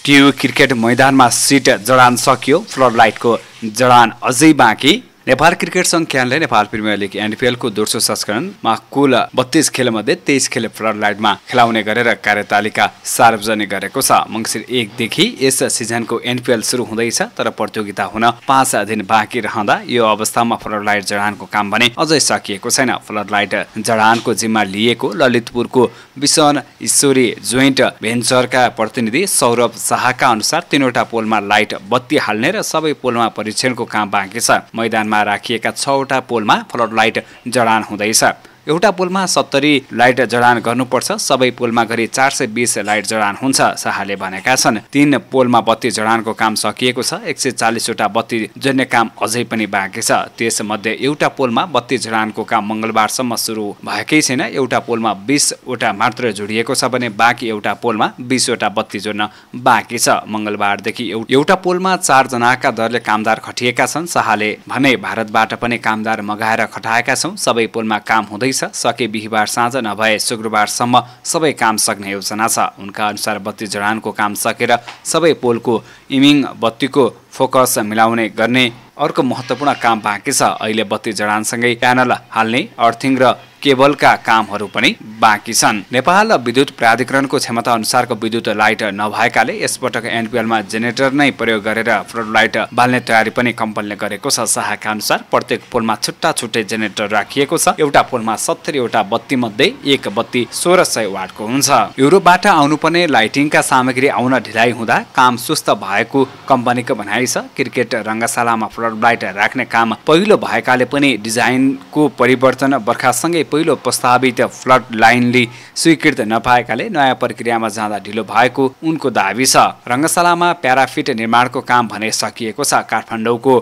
TU cricket मैदानमा seat जडान सकियो, फ्लड लाइटको जडान अझै बाँकी। नेपाल क्रिकेट संघ क्यानले नेपाल प्रिमियर लिग एनपीएलको दोस्रो संस्करणमा कुल 32 खेलमध्ये 23 खेल फ्लड लाइटमा खेलाउने गरेर कार्यतालिका सार्वजनिक गरेको छ। मङ्सिर 1 देखि यस सिजनको एनपीएल सुरु हुँदैछ, तर प्रतियोगिता हुन 5 दिन बाँकी रहँदा यो अवस्थामा फ्लड लाइट जडानको काम भने अझै सकिएको छैन। फ्लड लाइट जडानको जिम्मा लिएको ललितपुरको विसन ईश्वरी जोइन्ट भेन्चरका प्रतिनिधि सौरभ शाहका अनुसार 3वटा पोलमा लाइट बत्ती हाल्ने र सबै पोलमा परीक्षणको काम बाँकी छ। मैदानमा राखिएका 6वटा पोलमा फ्लड लाइट जडान हुँदैछ। एउटा पोलमा 70 लाइट जडान गर्नुपर्छ। सबै पोलमा गरी 420 लाइट जडान हुन्छ, शाहले भनेका छन्। 3 पोलमा बत्ती जडानको काम सकिएको छ। 140वटा बत्ती जोड्ने काम अझै पनि बाँकी छ। त्यसमध्ये एउटा पोलमा बत्ती जडानको काम मङ्गलबारसम्म सुरु भएकै छैन। एउटा पोलमा 20वटा मात्र जोडिएको छ भने बाँकी एउटा पोलमा 20वटा बत्ती जोड्न बाँकी छ। मङ्गलबारदेखि एउटा पोलमा 4 जनाका दरले कामदार खटिएका छन्। शाहले भने भारतबाट पनि कामदार मगाएर खटाएका छौँ। सबै पोलमा काम हुँदै सके बिहीबार साँझ नभए शुक्रबारसम्म सबै काम सक्ने योजना छ। उनका अनुसार बत्ती जडानको काम सकेर सबै पोलको इमिङ बत्तीको फोकस मिलाउने गर्ने अर्को महत्त्वपूर्ण काम बाँकी छ। अहिले बत्ती जडानसँगै प्यानल हाल्ने, अर्थिङ र केबलका कामहरू पनि बाँकी छन्। नेपाल विद्युत प्राधिकरणको क्षमता अनुसारको विद्युत लाइट नभएकाले यसपटक एनपीएलमा जेनेरेटर नै प्रयोग गरेर फ्लड लाइट बाल्ने तयारी पनि कम्पनीले गरेको छ। शाहका अनुसार प्रत्येक पोलमा छुट्टा छुट्टै जेनेरेटर राखिएको छ। एउटा पोलमा 70वटा बत्ती मध्ये एक बत्ती 1600 वाटको हुन्छ। युरोपबाट आउनुपर्ने लाइटिङका सामग्री आउन ढिलाइ हुँदा काम सुस्त भएको कम्पनीको भनाइ छ। क्रिकेट रङ्गशालामा फ्लड लाइट राख्ने काम पहिलो भएकाले पनि डिजाइनको परिवर्तन बर्खासँगै पहिलो प्रस्तावित फ्लड लाइनले स्वीकृत नपाएकाले नयाँ प्रक्रियामा जाँदा ढिलो भएको उनको दाबी छ। रङ्गशालामा प्याराफिट निर्माणको काम भने सकिएको छ। काठमाडौँको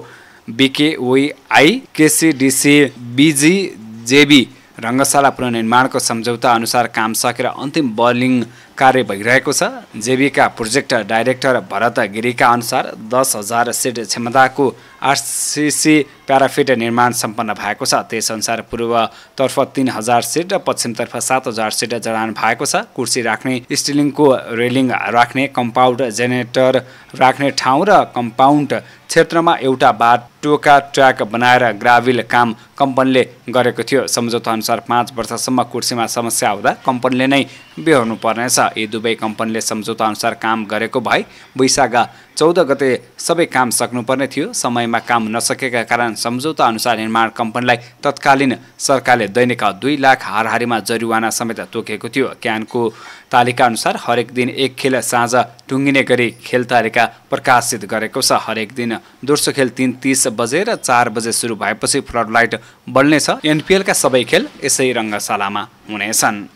बीकेओआई केसीडीसी बीजीजेबी रङ्गशाला पुनर्निर्माणको सम्झौता अनुसार काम सकेर अन्तिम बलिङ कार्य भइरहेको छ। जेबीका प्रोजेक्ट डाइरेक्टर भरत गिरीका अनुसार 10,000 सिट क्षमताको आरसीसी प्याराफिट निर्माण सम्पन्न भएको छ। त्यसअनुसार पूर्वतर्फ 3,000 सिट र पश्चिमतर्फ 7,000 सिट जडान भएको छ। कुर्सी राख्ने, स्टिलिङको रेलिङ राख्ने, कम्पाउन्ड जेनेरेटर राख्ने ठाउँ र कम्पाउन्ड क्षेत्रमा एउटा बाटोका ट्र्याक बनाएर ग्राभिल काम कम्पनीले गरेको थियो। सम्झौता अनुसार 5 वर्षसम्म कुर्सीमा समस्या हुँदा कम्पनीले नै बेहोर्नु पर्नेछ। यी दुवै कम्पनीले सम्झौता अनुसार काम गरेको भए वैशाख 14 गते सबै काम सक्नुपर्ने थियो। समयमा काम नसकेका कारण सम्झौता अनुसार निर्माण कम्पनीलाई तत्कालीन सरकारले दैनिक 2 लाख हाराहारीमा जरिवाना समेत तोकेको थियो। क्यानको तालिका अनुसार हरेक दिन 1 खेल साँझ टुङ्गिने गरी खेल तालिका प्रकाशित गरेको छ। हरेक दिन दोस्रो खेल 3:30 बजे र 4 बजे सुरु भएपछि फ्लड लाइट बल्नेछ। एनपीएलका सबै खेल यसै रङ्गशालामा हुनेछन्।